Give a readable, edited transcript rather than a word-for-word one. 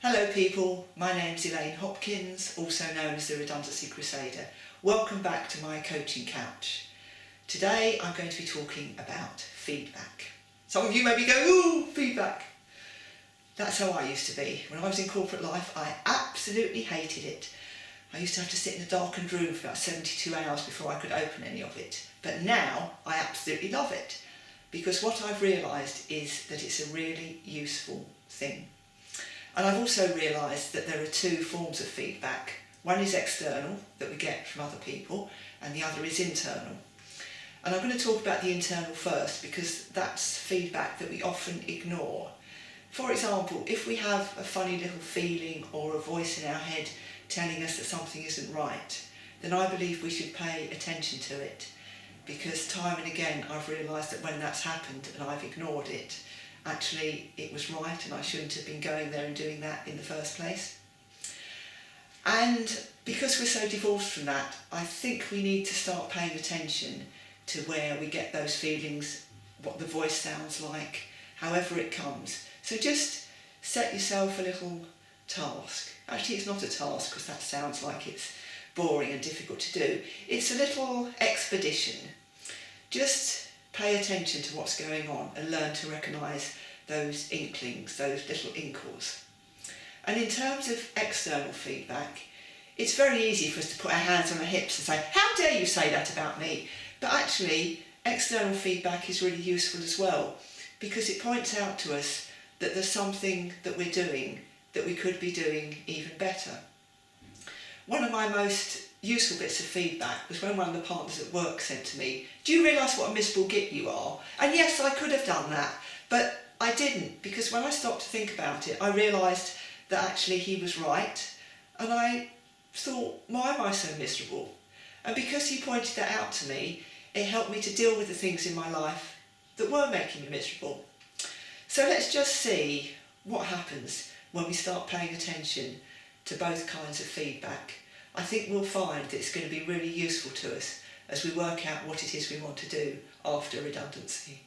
Hello people, my name's Elaine Hopkins, also known as the Redundancy Crusader. Welcome back to my coaching couch. Today I'm going to be talking about feedback. Some of you may be going, ooh, feedback. That's how I used to be. When I was in corporate life, I absolutely hated it. I used to have to sit in a darkened room for about 72 hours before I could open any of it. But now I absolutely love it, because what I've realised is that it's a really useful thing. And I've also realised that there are two forms of feedback. One is external, that we get from other people, and the other is internal. And I'm going to talk about the internal first, because that's feedback that we often ignore. For example, if we have a funny little feeling or a voice in our head telling us that something isn't right, then I believe we should pay attention to it, because time and again I've realised that when that's happened and I've ignored it, actually it was right and I shouldn't have been going there and doing that in the first place. And because we're so divorced from that, I think we need to start paying attention to where we get those feelings, what the voice sounds like, however it comes. So just set yourself a little task. Actually, it's not a task, because that sounds like it's boring and difficult to do. It's a little expedition. Just pay attention to what's going on and learn to recognise those inklings, those little inkles. And in terms of external feedback, it's very easy for us to put our hands on our hips and say, how dare you say that about me? But actually, external feedback is really useful as well, because it points out to us that there's something that we're doing that we could be doing even better. One of my most useful bits of feedback was when one of the partners at work said to me, do you realise what a miserable git you are? And yes, I could have done that, but I didn't, because when I stopped to think about it, I realised that actually he was right, and I thought, why am I so miserable? And because he pointed that out to me, it helped me to deal with the things in my life that were making me miserable. So let's just see what happens when we start paying attention to both kinds of feedback. I think we'll find that it's going to be really useful to us as we work out what it is we want to do after redundancy.